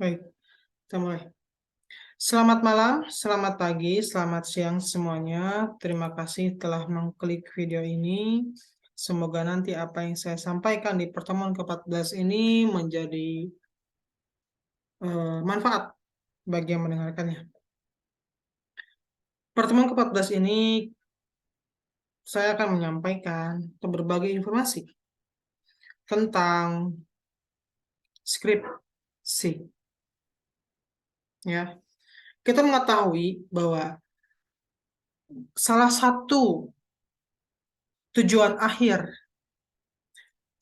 Baik, kita mulai. Selamat malam, selamat pagi, selamat siang semuanya. Terima kasih telah mengklik video ini. Semoga nanti apa yang saya sampaikan di pertemuan ke-14 ini menjadi manfaat bagi yang mendengarkannya. Pertemuan ke-14 ini saya akan menyampaikan berbagai informasi tentang skripsi. Ya, kita mengetahui bahwa salah satu tujuan akhir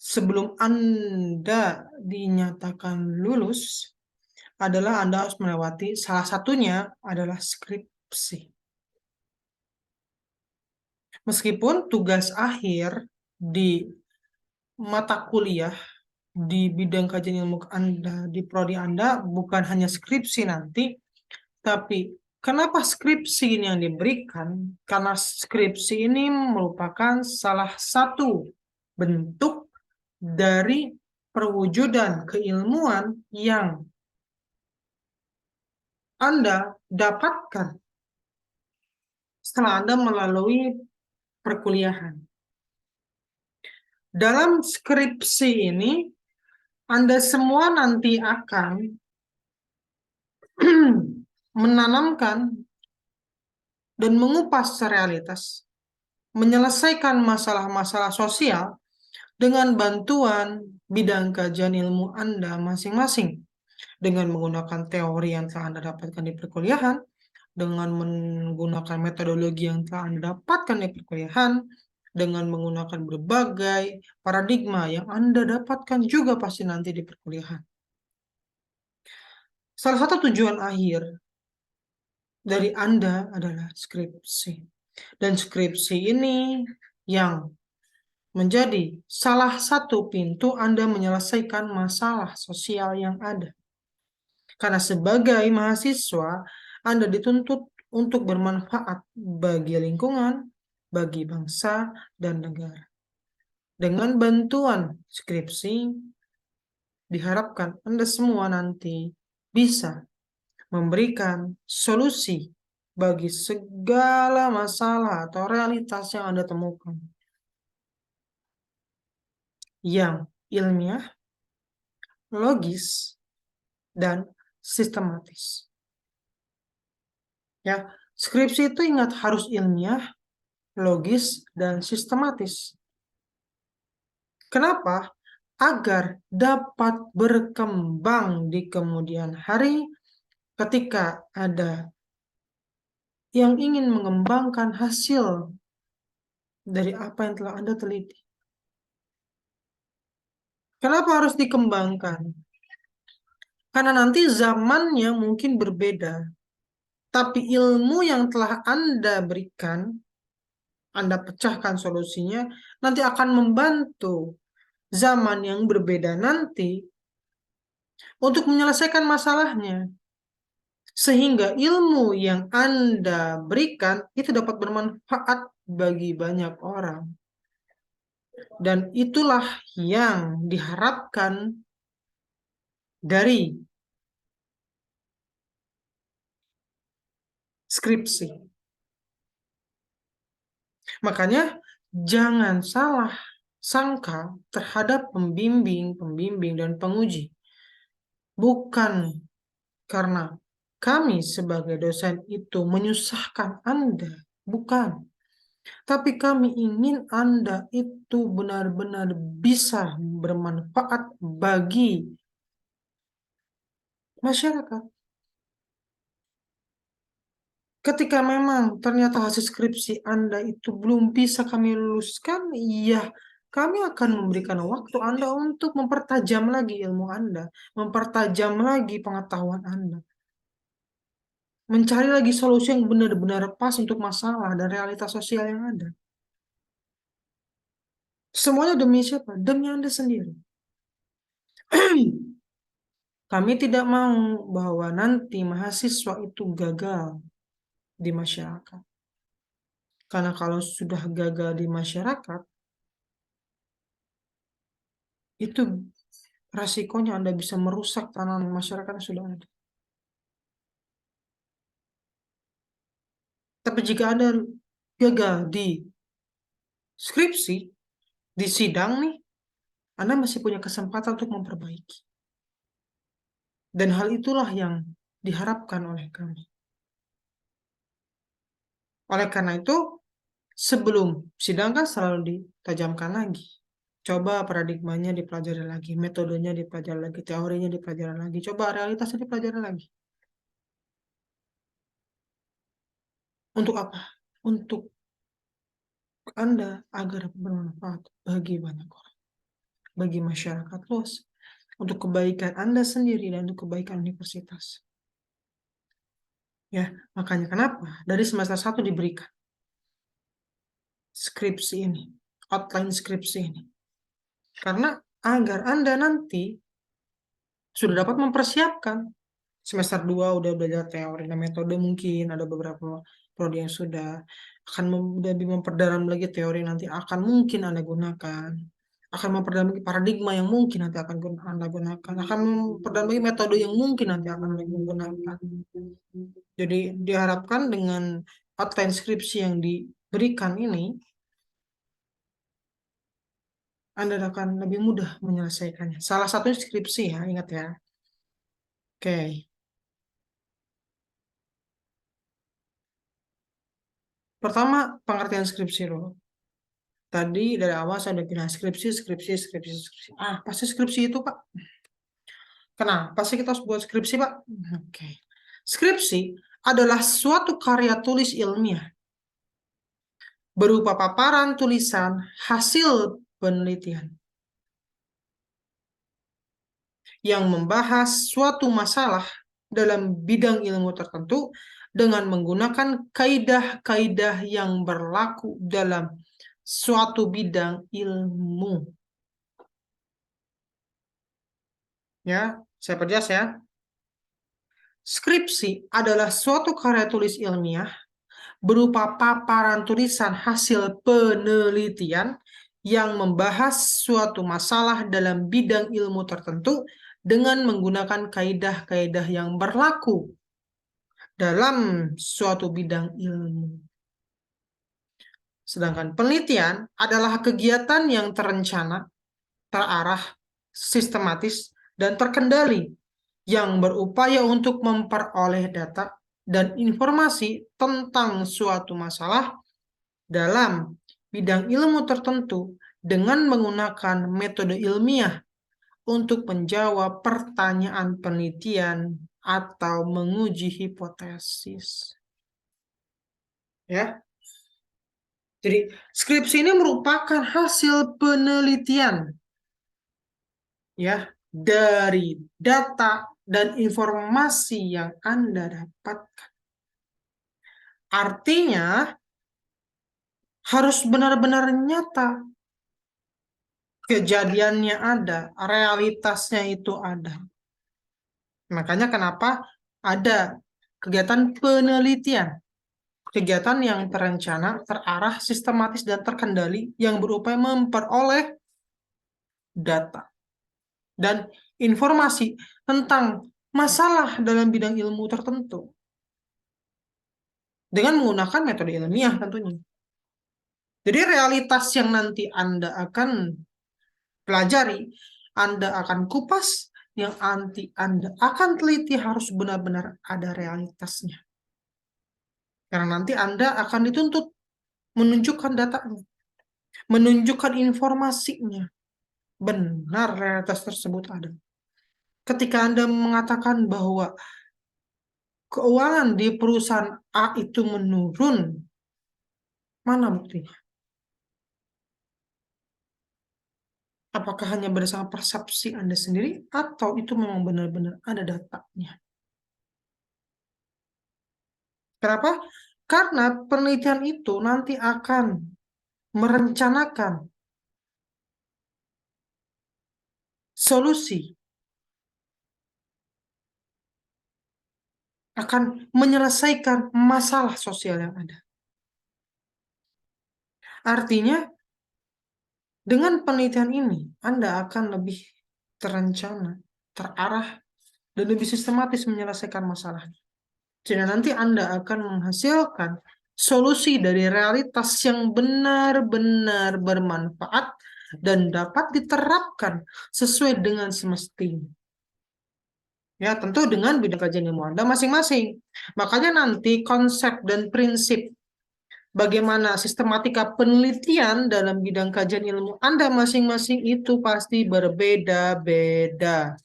sebelum Anda dinyatakan lulus adalah Anda harus melewati salah satunya adalah skripsi. Meskipun tugas akhir di mata kuliah di bidang kajian ilmu Anda, di prodi Anda bukan hanya skripsi nanti, tapi kenapa skripsi ini yang diberikan? Karena skripsi ini merupakan salah satu bentuk dari perwujudan keilmuan yang Anda dapatkan setelah Anda melalui perkuliahan. Dalam skripsi ini, Anda semua nanti akan menanamkan dan mengupas realitas, menyelesaikan masalah-masalah sosial dengan bantuan bidang kajian ilmu Anda masing-masing, dengan menggunakan teori yang telah Anda dapatkan di perkuliahan, dengan menggunakan metodologi yang telah Anda dapatkan di perkuliahan, dengan menggunakan berbagai paradigma yang Anda dapatkan juga pasti nanti di perkuliahan. Salah satu tujuan akhir dari Anda adalah skripsi. Dan skripsi ini yang menjadi salah satu pintu Anda menyelesaikan masalah sosial yang ada. Karena sebagai mahasiswa, Anda dituntut untuk bermanfaat bagi lingkungan, bagi bangsa, dan negara. Dengan bantuan skripsi, diharapkan Anda semua nanti bisa memberikan solusi bagi segala masalah atau realitas yang Anda temukan. Yang ilmiah, logis, dan sistematis. Ya, skripsi itu ingat harus ilmiah, logis, dan sistematis. Kenapa? Agar dapat berkembang di kemudian hari ketika ada yang ingin mengembangkan hasil dari apa yang telah Anda teliti. Kenapa harus dikembangkan? Karena nanti zamannya mungkin berbeda, tapi ilmu yang telah Anda berikan, Anda pecahkan solusinya, nanti akan membantu zaman yang berbeda nanti untuk menyelesaikan masalahnya. Sehingga ilmu yang Anda berikan itu dapat bermanfaat bagi banyak orang. Dan itulah yang diharapkan dari skripsi. Makanya jangan salah sangka terhadap pembimbing, dan penguji. Bukan karena kami sebagai dosen itu menyusahkan Anda, bukan. Tapi kami ingin Anda itu benar-benar bisa bermanfaat bagi masyarakat. Ketika memang ternyata hasil skripsi Anda itu belum bisa kami luluskan, ya kami akan memberikan waktu Anda untuk mempertajam lagi ilmu Anda, mempertajam lagi pengetahuan Anda, mencari lagi solusi yang benar-benar pas untuk masalah dan realitas sosial yang ada. Semuanya demi siapa? Demi Anda sendiri. Kami tidak mau bahwa nanti mahasiswa itu gagal di masyarakat. Karena kalau sudah gagal di masyarakat, itu resikonya Anda bisa merusak tanaman masyarakat yang sudah ada. Tapi jika Anda gagal di skripsi, di sidang nih, Anda masih punya kesempatan untuk memperbaiki. Dan hal itulah yang diharapkan oleh kami. Oleh karena itu, sebelum sidang kan selalu ditajamkan lagi. Coba paradigmanya dipelajari lagi, metodenya dipelajari lagi, teorinya dipelajari lagi, coba realitasnya dipelajari lagi. Untuk apa? Untuk Anda agar bermanfaat bagi banyak orang, bagi masyarakat luas, untuk kebaikan Anda sendiri dan untuk kebaikan universitas. Ya, makanya kenapa dari semester 1 diberikan skripsi ini, outline skripsi ini. Karena agar Anda nanti sudah dapat mempersiapkan. Semester 2 udah belajar teori dan metode, mungkin ada beberapa prodi yang sudah akan lebih memperdalam lagi teori, nanti akan mungkin Anda gunakan, akan memperdalam lagi paradigma yang mungkin nanti akan Anda gunakan, akan memperdalam lagi metode yang mungkin nanti akan Anda gunakan. Jadi diharapkan dengan outline skripsi yang diberikan ini, Anda akan lebih mudah menyelesaikannya. Salah satunya skripsi ya, ingat ya. Oke. Pertama, pengertian skripsi dulu. Tadi dari awal saya udah bilang skripsi, skripsi, skripsi, skripsi. Ah, pasti skripsi itu, Pak. Kenapa sih kita harus buat skripsi, Pak? Oke. Skripsi adalah suatu karya tulis ilmiah berupa paparan tulisan hasil penelitian yang membahas suatu masalah dalam bidang ilmu tertentu dengan menggunakan kaidah-kaidah yang berlaku dalam suatu bidang ilmu. Ya, saya perjelas ya. Skripsi adalah suatu karya tulis ilmiah berupa paparan tulisan hasil penelitian yang membahas suatu masalah dalam bidang ilmu tertentu dengan menggunakan kaidah-kaidah yang berlaku dalam suatu bidang ilmu. Sedangkan penelitian adalah kegiatan yang terencana, terarah, sistematis, dan terkendali yang berupaya untuk memperoleh data dan informasi tentang suatu masalah dalam bidang ilmu tertentu dengan menggunakan metode ilmiah untuk menjawab pertanyaan penelitian atau menguji hipotesis. Ya. Jadi skripsi ini merupakan hasil penelitian ya dari data dan informasi yang Anda dapatkan. Artinya harus benar-benar nyata. Kejadiannya ada, realitasnya itu ada. Makanya kenapa ada kegiatan penelitian. Kegiatan yang terencana, terarah, sistematis, dan terkendali yang berupaya memperoleh data dan informasi tentang masalah dalam bidang ilmu tertentu dengan menggunakan metode ilmiah tentunya. Jadi realitas yang nanti Anda akan pelajari, Anda akan kupas, yang nanti Anda akan teliti harus benar-benar ada realitasnya. Karena nanti Anda akan dituntut menunjukkan datanya, menunjukkan informasinya. Benar realitas tersebut ada. Ketika Anda mengatakan bahwa keuangan di perusahaan A itu menurun, mana buktinya? Apakah hanya berdasarkan persepsi Anda sendiri atau itu memang benar-benar ada datanya? Kenapa? Karena penelitian itu nanti akan merencanakan solusi, akan menyelesaikan masalah sosial yang ada. Artinya, dengan penelitian ini, Anda akan lebih terencana, terarah, dan lebih sistematis menyelesaikan masalah. Jadi nanti Anda akan menghasilkan solusi dari realitas yang benar-benar bermanfaat dan dapat diterapkan sesuai dengan semestinya. Ya, tentu dengan bidang kajian ilmu Anda masing-masing. Makanya nanti konsep dan prinsip bagaimana sistematika penelitian dalam bidang kajian ilmu Anda masing-masing itu pasti berbeda-beda.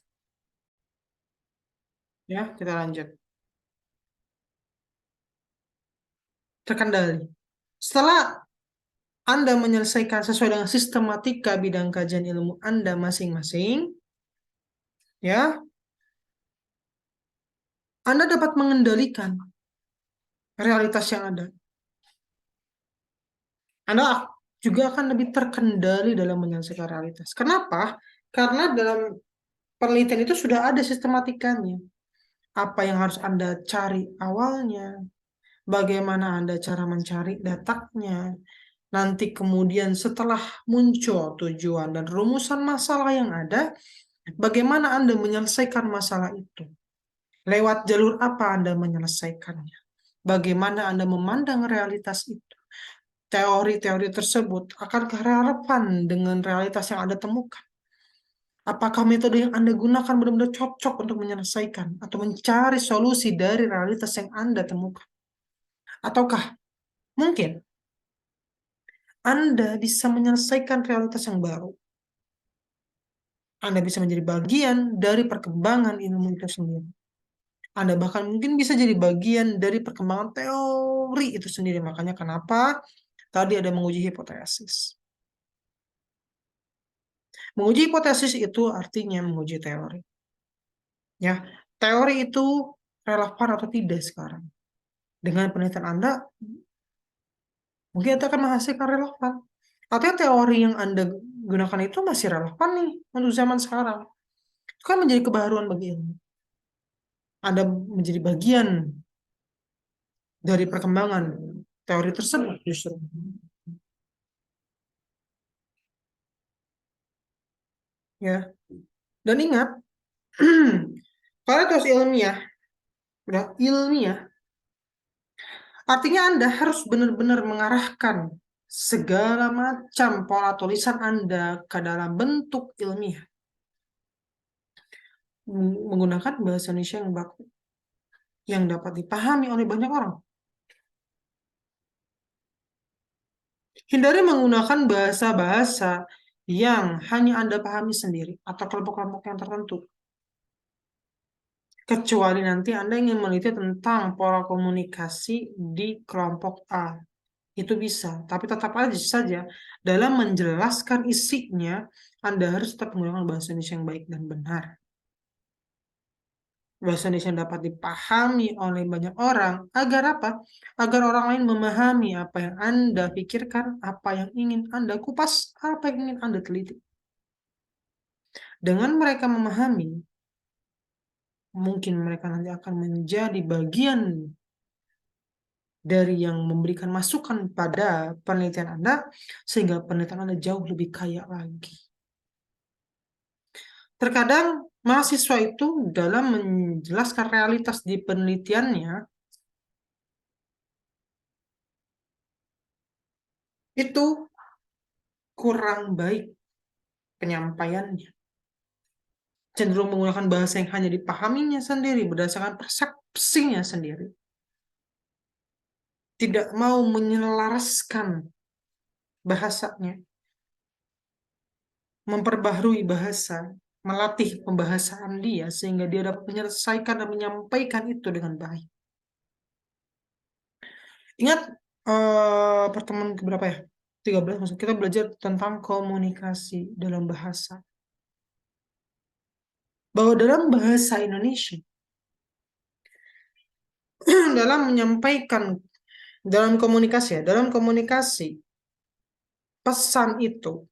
Ya, kita lanjut. Terkendali. Setelah Anda menyelesaikan sesuai dengan sistematika bidang kajian ilmu Anda masing-masing, ya, Anda dapat mengendalikan realitas yang ada. Anda juga akan lebih terkendali dalam menyelesaikan realitas. Kenapa? Karena dalam penelitian itu sudah ada sistematikanya. Apa yang harus Anda cari awalnya, bagaimana Anda cara mencari datanya, nanti kemudian setelah muncul tujuan dan rumusan masalah yang ada, bagaimana Anda menyelesaikan masalah itu? Lewat jalur apa Anda menyelesaikannya? Bagaimana Anda memandang realitas itu? Teori-teori tersebut akankah relevan dengan realitas yang Anda temukan? Apakah metode yang Anda gunakan benar-benar cocok untuk menyelesaikan atau mencari solusi dari realitas yang Anda temukan? Ataukah mungkin Anda bisa menyelesaikan realitas yang baru? Anda bisa menjadi bagian dari perkembangan ilmu itu sendiri. Anda bahkan mungkin bisa jadi bagian dari perkembangan teori itu sendiri. Makanya kenapa tadi ada menguji hipotesis. Menguji hipotesis itu artinya menguji teori. Ya, teori itu relevan atau tidak sekarang. Dengan penelitian Anda, mungkin itu akan menghasilkan relevan. Artinya teori yang Anda gunakan itu masih relevan nih untuk zaman sekarang. Itu kan menjadi kebaruan bagi ilmu. Anda menjadi bagian dari perkembangan teori tersebut justru. Ya. Dan ingat, kalau teori ilmiah, udah ilmiah, artinya Anda harus benar-benar mengarahkan segala macam pola tulisan Anda ke dalam bentuk ilmiah. Menggunakan bahasa Indonesia yang baku, yang dapat dipahami oleh banyak orang. Hindari menggunakan bahasa-bahasa yang hanya Anda pahami sendiri atau kelompok-kelompok yang tertentu. Kecuali nanti Anda ingin meneliti tentang pola komunikasi di kelompok A. Itu bisa, tapi tetap aja saja dalam menjelaskan isinya, Anda harus tetap menggunakan bahasa Indonesia yang baik dan benar. Bahasa Indonesia yang dapat dipahami oleh banyak orang, agar apa? Agar orang lain memahami apa yang Anda pikirkan, apa yang ingin Anda kupas, apa yang ingin Anda teliti. Dengan mereka memahami, mungkin mereka nanti akan menjadi bagian dari yang memberikan masukan pada penelitian Anda, sehingga penelitian Anda jauh lebih kaya lagi. Terkadang mahasiswa itu dalam menjelaskan realitas di penelitiannya, itu kurang baik penyampaiannya. Cenderung menggunakan bahasa yang hanya dipahaminya sendiri, berdasarkan persepsinya sendiri. Tidak mau menyelaraskan bahasanya, memperbaharui bahasa, melatih pembahasaan dia sehingga dia dapat menyelesaikan dan menyampaikan itu dengan baik. Ingat pertemuan keberapa ya? 13 maksud kita belajar tentang komunikasi dalam bahasa. Bahwa dalam bahasa Indonesia, dalam menyampaikan, dalam komunikasi, pesan itu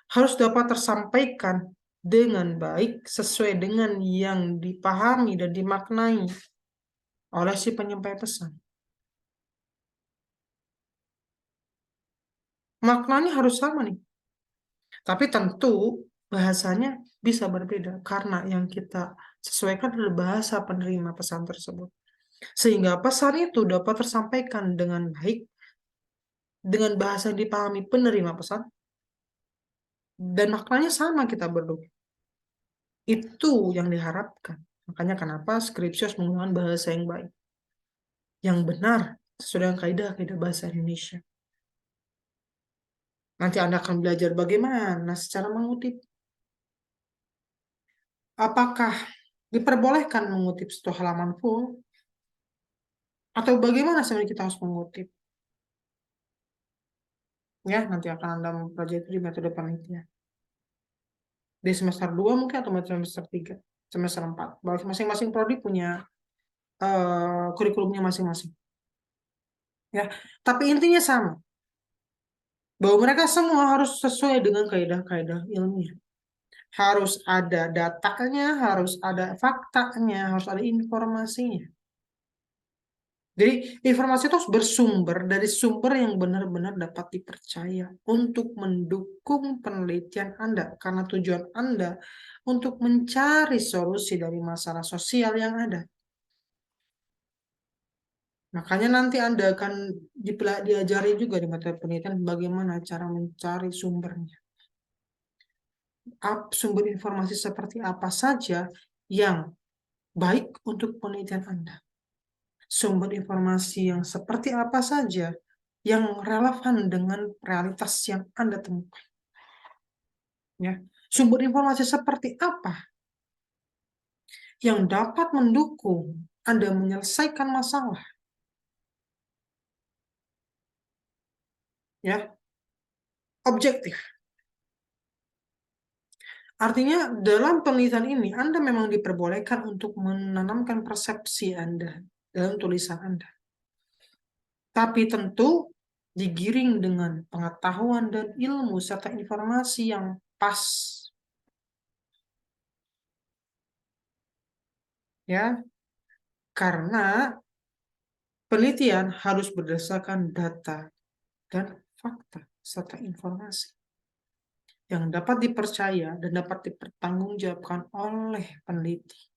harus dapat tersampaikan dengan baik sesuai dengan yang dipahami dan dimaknai oleh si penyampai pesan. Maknanya harus sama nih. Tapi tentu bahasanya bisa berbeda karena yang kita sesuaikan adalah bahasa penerima pesan tersebut. Sehingga pesan itu dapat tersampaikan dengan baik dengan bahasa yang dipahami penerima pesan dan maknanya sama kita berdua. Itu yang diharapkan. Makanya kenapa Skripsius menggunakan bahasa yang baik, yang benar sesuai dengan kaidah-kaidah bahasa Indonesia. Nanti Anda akan belajar bagaimana secara mengutip. Apakah diperbolehkan mengutip satu halaman full? Atau bagaimana sebenarnya kita harus mengutip? Ya, nanti akan Anda mempelajari di metode penelitian. Di semester 2 mungkin atau semester 3, semester 4. Masing-masing prodi punya kurikulumnya masing-masing. Ya, tapi intinya sama. Bahwa mereka semua harus sesuai dengan kaidah-kaidah ilmiah. Harus ada datanya, harus ada faktanya, harus ada informasinya. Jadi informasi itu harus bersumber dari sumber yang benar-benar dapat dipercaya untuk mendukung penelitian Anda. Karena tujuan Anda untuk mencari solusi dari masalah sosial yang ada. Makanya nanti Anda akan diajari juga di materi penelitian bagaimana cara mencari sumbernya. Sumber informasi seperti apa saja yang baik untuk penelitian Anda. Sumber informasi yang seperti apa saja yang relevan dengan realitas yang Anda temukan. Ya. Sumber informasi seperti apa yang dapat mendukung Anda menyelesaikan masalah. Ya. Objektif. Artinya dalam penelitian ini Anda memang diperbolehkan untuk menanamkan persepsi Anda dalam tulisan Anda. Tapi tentu digiring dengan pengetahuan dan ilmu serta informasi yang pas. Ya, karena penelitian harus berdasarkan data dan fakta serta informasi yang dapat dipercaya dan dapat dipertanggungjawabkan oleh peneliti.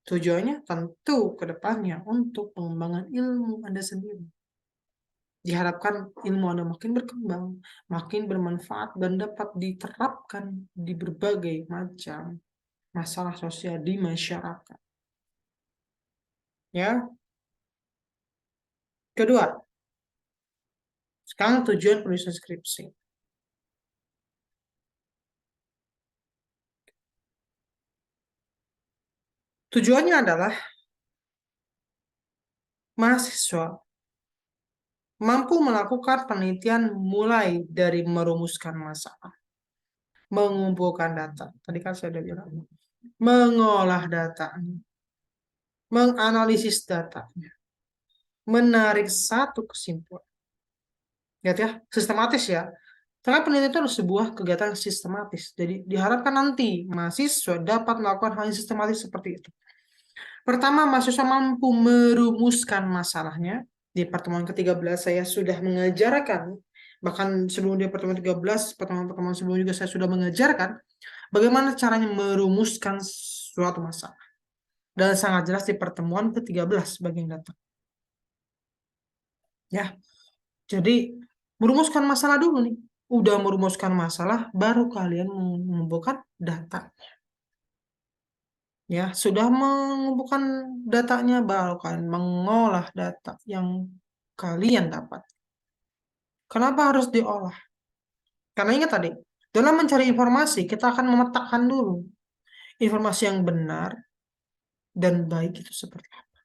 Tujuannya tentu ke depannya untuk pengembangan ilmu Anda sendiri. Diharapkan ilmu Anda makin berkembang, makin bermanfaat, dan dapat diterapkan di berbagai macam masalah sosial di masyarakat. Ya. Kedua, sekarang tujuan penulisan skripsi. Tujuannya adalah mahasiswa mampu melakukan penelitian mulai dari merumuskan masalah, mengumpulkan data. Tadi kan saya sudah bilang. Mengolah datanya, menganalisis datanya, menarik satu kesimpulan. Lihat ya, sistematis ya. Karena penelitian itu adalah sebuah kegiatan sistematis. Jadi diharapkan nanti mahasiswa dapat melakukan hal yang sistematis seperti itu. Pertama, mahasiswa mampu merumuskan masalahnya. Di pertemuan ke-13 saya sudah mengajarkan, bahkan sebelum di pertemuan 13, pertemuan-pertemuan sebelumnya juga saya sudah mengajarkan bagaimana caranya merumuskan suatu masalah. Dan sangat jelas di pertemuan ke-13 bagian datang. Ya, jadi merumuskan masalah dulu nih. Udah merumuskan masalah, baru kalian mengumpulkan data. Ya, sudah mengumpulkan datanya, baru kalian mengolah data yang kalian dapat. Kenapa harus diolah? Karena ingat tadi, dalam mencari informasi, kita akan memetakan dulu informasi yang benar dan baik itu seperti apa.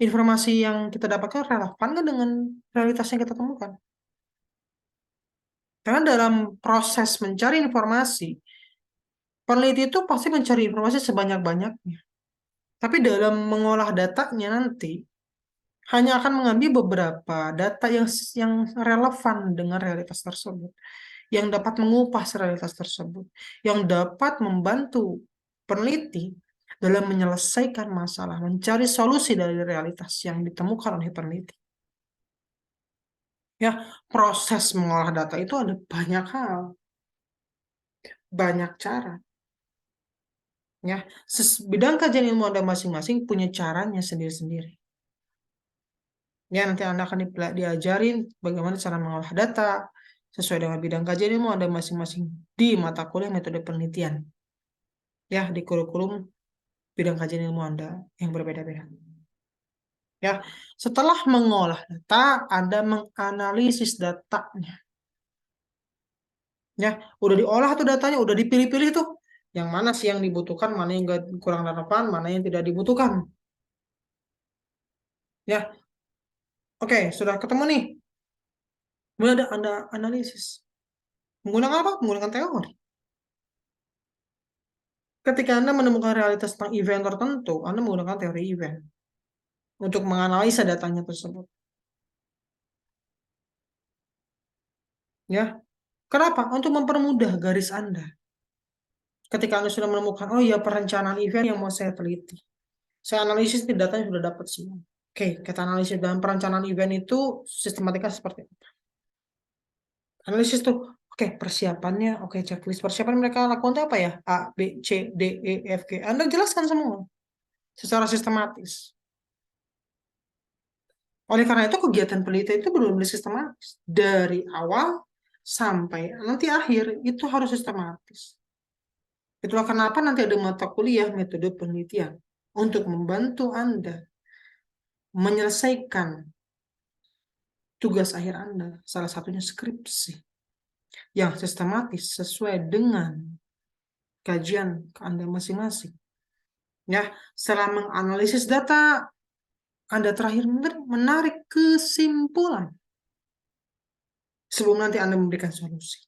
Informasi yang kita dapatkan relevan kan dengan realitas yang kita temukan. Karena dalam proses mencari informasi, peneliti itu pasti mencari informasi sebanyak-banyaknya. Tapi dalam mengolah datanya nanti, hanya akan mengambil beberapa data yang relevan dengan realitas tersebut, yang dapat mengupas realitas tersebut, yang dapat membantu peneliti dalam menyelesaikan masalah, mencari solusi dari realitas yang ditemukan oleh peneliti. Ya, proses mengolah data itu ada banyak hal. banyak cara. Ya, bidang kajian ilmu Anda masing-masing punya caranya sendiri-sendiri. Ya, nanti Anda akan diajarin bagaimana cara mengolah data sesuai dengan bidang kajian ilmu Anda masing-masing di mata kuliah metode penelitian. Ya, di kurikulum bidang kajian ilmu Anda yang berbeda-beda. Ya, setelah mengolah data, Anda menganalisis datanya. Ya, udah diolah tuh datanya, udah dipilih-pilih tuh. Yang mana sih yang dibutuhkan, mana yang kurang relevan, mana yang tidak dibutuhkan. Ya, oke, sudah ketemu nih. Mulai ada Anda analisis. Menggunakan apa? Menggunakan teori. Ketika Anda menemukan realitas tentang event tertentu, Anda menggunakan teori event untuk menganalisa datanya tersebut. Ya, kenapa? Untuk mempermudah garis Anda. Ketika Anda sudah menemukan, oh ya perencanaan event yang mau saya teliti. Saya analisis di datanya sudah dapat semua. Oke, kita analisis dalam perencanaan event itu sistematika seperti apa. Analisis tuh, oke persiapannya, oke checklist persiapan mereka lakukan itu apa ya? A, B, C, D, E, F, G. Anda jelaskan semua secara sistematis. Oleh karena itu kegiatan penelitian itu benar-benar sistematis. Dari awal sampai nanti akhir itu harus sistematis. Itulah kenapa nanti ada mata kuliah metode penelitian untuk membantu Anda menyelesaikan tugas akhir Anda, salah satunya skripsi yang sistematis sesuai dengan kajian Anda masing-masing. Ya, setelah menganalisis data, Anda terakhir menarik kesimpulan sebelum nanti Anda memberikan solusi.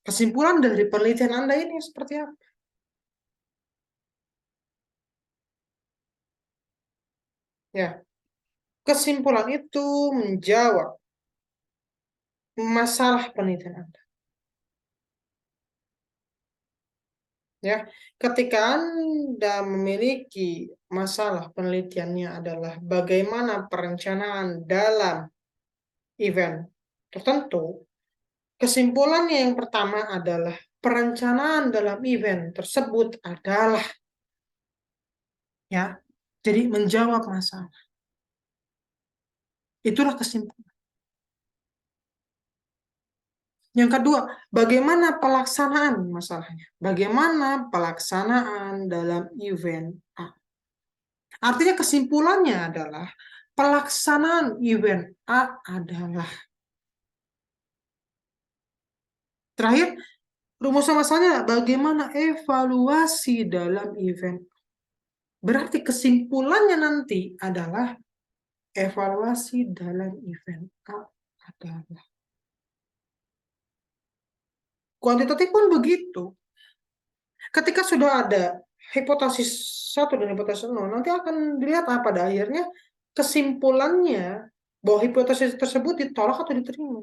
Kesimpulan dari penelitian Anda ini seperti apa? Ya, kesimpulan itu menjawab masalah penelitian Anda. Ya, ketika Anda memiliki masalah penelitiannya adalah bagaimana perencanaan dalam event tertentu, kesimpulannya yang pertama adalah perencanaan dalam event tersebut adalah ya, jadi menjawab masalah. Itulah kesimpulan. Yang kedua, bagaimana pelaksanaan masalahnya? Bagaimana pelaksanaan dalam event A? Artinya kesimpulannya adalah pelaksanaan event A adalah terakhir rumusan masalahnya bagaimana evaluasi dalam event. Berarti kesimpulannya nanti adalah evaluasi dalam event A adalah. Kuantitatif pun begitu. Ketika sudah ada hipotesis 1 dan hipotesis 0, nanti akan dilihat pada akhirnya kesimpulannya bahwa hipotesis tersebut ditolak atau diterima.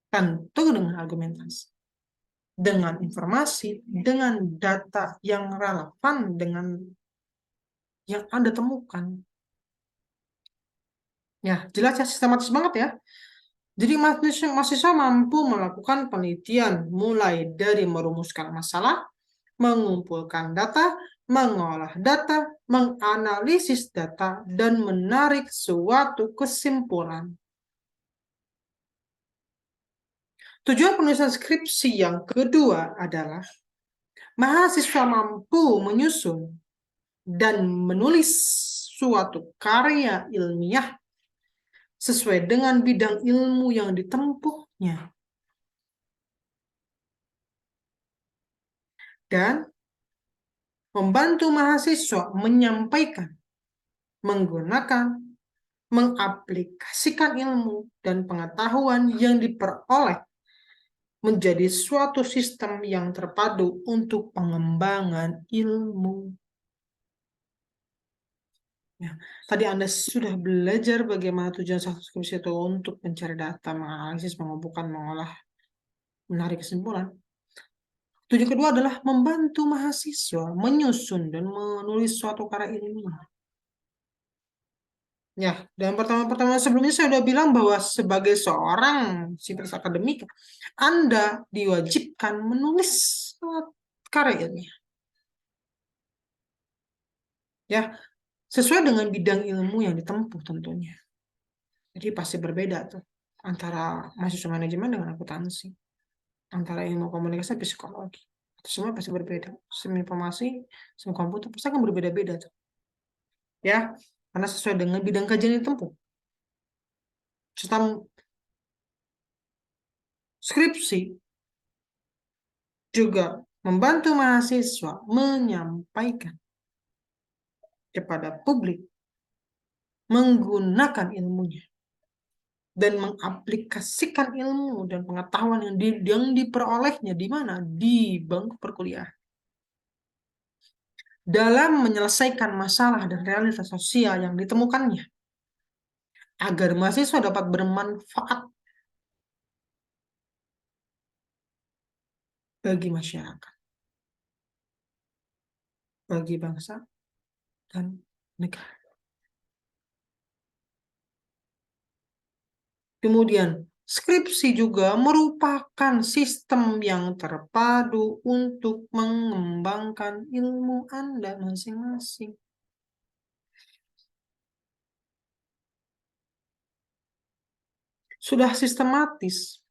Tentu dengan argumentasi, dengan informasi, dengan data yang relevan dengan yang Anda temukan. Ya, jelas ya, sistematis banget ya. Jadi mahasiswa mampu melakukan penelitian mulai dari merumuskan masalah, mengumpulkan data, mengolah data, menganalisis data, dan menarik suatu kesimpulan. Tujuan penulisan skripsi yang kedua adalah mahasiswa mampu menyusun dan menulis suatu karya ilmiah sesuai dengan bidang ilmu yang ditempuhnya. Dan membantu mahasiswa menyampaikan, menggunakan, mengaplikasikan ilmu dan pengetahuan yang diperoleh menjadi suatu sistem yang terpadu untuk pengembangan ilmu. Ya, tadi Anda sudah belajar bagaimana tujuan satu skripsi itu untuk mencari data, menganalisis, mengumpulkan, mengolah, menarik kesimpulan. Tujuan kedua adalah membantu mahasiswa menyusun dan menulis suatu karya ilmiah. Ya, dan pertama-pertama sebelumnya saya sudah bilang bahwa sebagai seorang sivitas akademik, Anda diwajibkan menulis karya ilmiah. Ya, sesuai dengan bidang ilmu yang ditempuh tentunya. Jadi pasti berbeda tuh antara mahasiswa manajemen dengan akuntansi, antara ilmu komunikasi dan psikologi. Itu semua pasti berbeda. Sistem informasi, sistem komputer pasti akan berbeda-beda tuh. Ya, karena sesuai dengan bidang kajian yang ditempuh. Sistem skripsi juga membantu mahasiswa menyampaikan kepada publik menggunakan ilmunya dan mengaplikasikan ilmu dan pengetahuan yang diperolehnya di mana? Di bangku perkuliahan. Dalam menyelesaikan masalah dan realitas sosial yang ditemukannya, agar mahasiswa dapat bermanfaat bagi masyarakat, bagi bangsa, dan negara. Kemudian, skripsi juga merupakan sistem yang terpadu untuk mengembangkan ilmu Anda masing-masing. Sudah sistematis,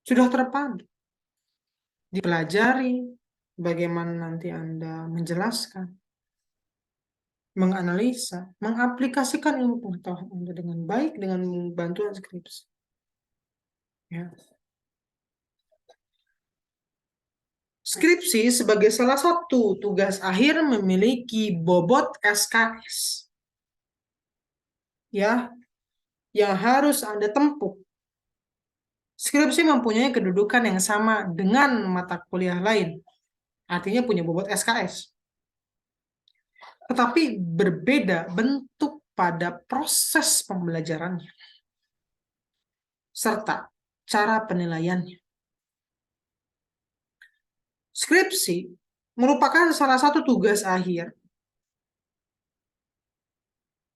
sudah terpadu. Dipelajari bagaimana nanti Anda menjelaskan, menganalisa, mengaplikasikan ilmu pengetahuan Anda dengan baik dengan bantuan skripsi. Ya. Skripsi sebagai salah satu tugas akhir memiliki bobot SKS. Ya, yang harus Anda tempuh. Skripsi mempunyai kedudukan yang sama dengan mata kuliah lain. Artinya punya bobot SKS. Tetapi berbeda bentuk pada proses pembelajarannya. Serta cara penilaiannya. Skripsi merupakan salah satu tugas akhir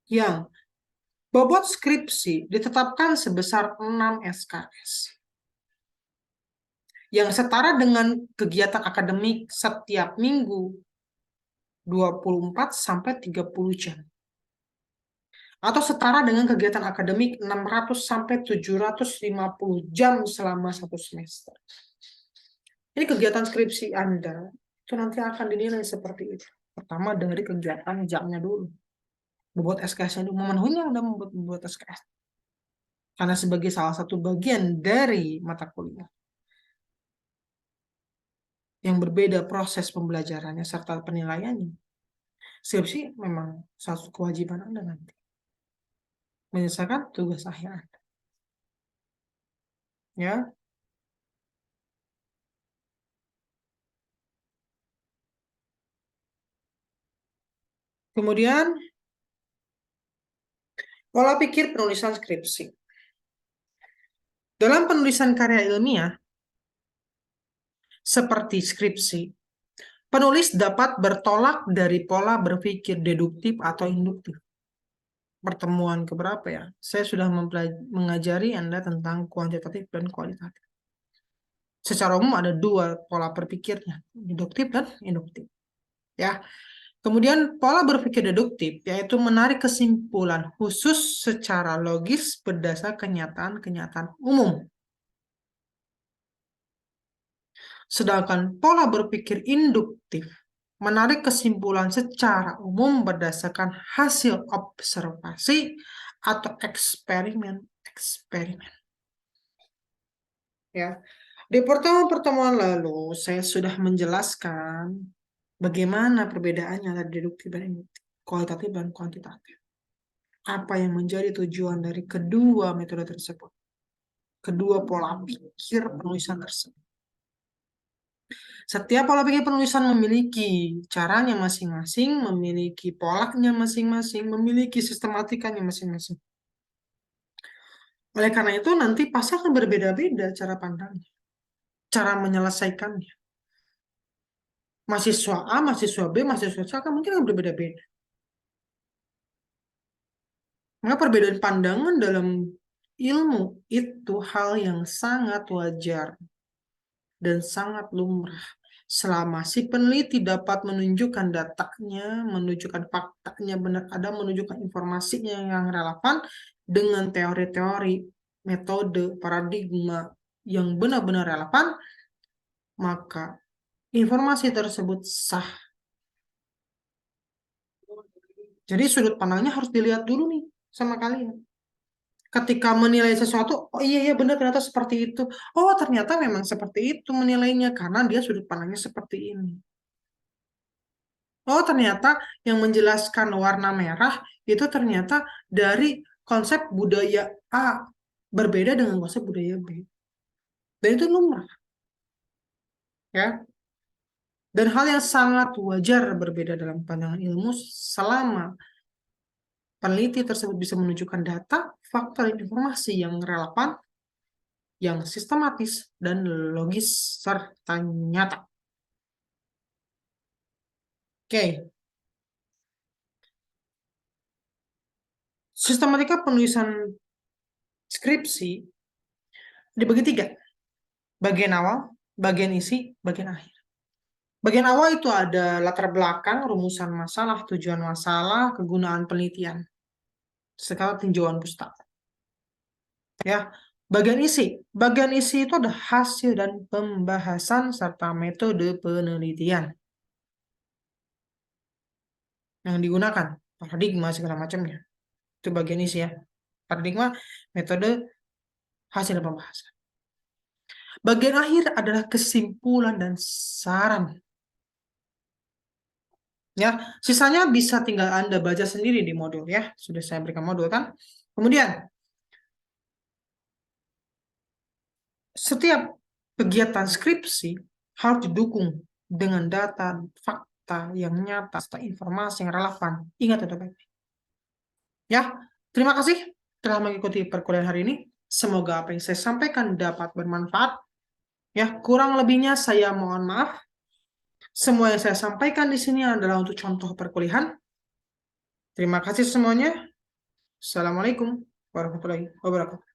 yang bobot skripsi ditetapkan sebesar 6 SKS. Yang setara dengan kegiatan akademik setiap minggu 24 sampai 30 jam. Atau setara dengan kegiatan akademik 600 sampai 750 jam selama satu semester. Ini kegiatan skripsi Anda itu nanti akan dinilai seperti itu. Pertama dari kegiatan jamnya dulu. Membuat SKS-nya dulu. Memenuhinya Anda membuat SKS. Karena sebagai salah satu bagian dari mata kuliah. Yang berbeda proses pembelajarannya serta penilaiannya. Skripsi memang satu kewajiban Anda nanti. Menyelesaikan tugas akhir Anda. Ya. Kemudian pola pikir penulisan skripsi. Dalam penulisan karya ilmiah, seperti skripsi, penulis dapat bertolak dari pola berpikir deduktif atau induktif. Pertemuan keberapa ya? Saya sudah mengajari Anda tentang kuantitatif dan kualitatif. Secara umum ada dua pola berpikirnya, deduktif dan induktif. Ya. Kemudian pola berpikir deduktif yaitu menarik kesimpulan khusus secara logis berdasar kenyataan-kenyataan umum. Sedangkan pola berpikir induktif menarik kesimpulan secara umum berdasarkan hasil observasi atau eksperimen. Ya. Di pertemuan-pertemuan lalu saya sudah menjelaskan bagaimana perbedaannya antara deduktif dan induktif, kualitatif dan kuantitatif. Apa yang menjadi tujuan dari kedua metode tersebut, kedua pola pikir penulisan tersebut. Setiap pola pikir penulisan memiliki caranya masing-masing, memiliki polanya masing-masing, memiliki sistematikanya masing-masing. Oleh karena itu nanti pasti akan berbeda-beda cara pandangnya, cara menyelesaikannya. Mahasiswa A, mahasiswa B, mahasiswa C akan mungkin akan berbeda-beda. Maka perbedaan pandangan dalam ilmu itu hal yang sangat wajar dan sangat lumrah. Selama si peneliti dapat menunjukkan datanya, menunjukkan faktanya benar ada, menunjukkan informasinya yang relevan dengan teori-teori, metode, paradigma yang benar-benar relevan, maka informasi tersebut sah. Jadi sudut pandangnya harus dilihat dulu nih sama kalian. Ketika menilai sesuatu, oh iya iya benar ternyata seperti itu. Oh ternyata memang seperti itu menilainya karena dia sudut pandangnya seperti ini. Oh ternyata yang menjelaskan warna merah itu ternyata dari konsep budaya A berbeda dengan konsep budaya B. Dan itu lumrah ya. Dan hal yang sangat wajar berbeda dalam pandangan ilmu selama peneliti tersebut bisa menunjukkan data, fakta, dan informasi yang relevan, yang sistematis, dan logis serta nyata. Oke, sistematika penulisan skripsi dibagi tiga. Bagian awal, bagian isi, bagian akhir. Bagian awal itu ada latar belakang, rumusan masalah, tujuan masalah, kegunaan penelitian, segala tinjauan pustaka. Ya, bagian isi itu ada hasil dan pembahasan serta metode penelitian yang digunakan, paradigma segala macamnya. Itu bagian isi ya. Paradigma, metode, hasil dan pembahasan. Bagian akhir adalah kesimpulan dan saran. Ya, sisanya bisa tinggal Anda baca sendiri di modul ya. Sudah saya berikan modul kan. Kemudian, setiap kegiatan skripsi harus didukung dengan data, fakta yang nyata, serta informasi yang relevan. Ingat itu baik-baik. Ya, terima kasih telah mengikuti perkuliahan hari ini. Semoga apa yang saya sampaikan dapat bermanfaat. Ya, kurang lebihnya saya mohon maaf. Semua yang saya sampaikan di sini adalah untuk contoh perkuliahan. Terima kasih semuanya. Assalamualaikum warahmatullahi wabarakatuh.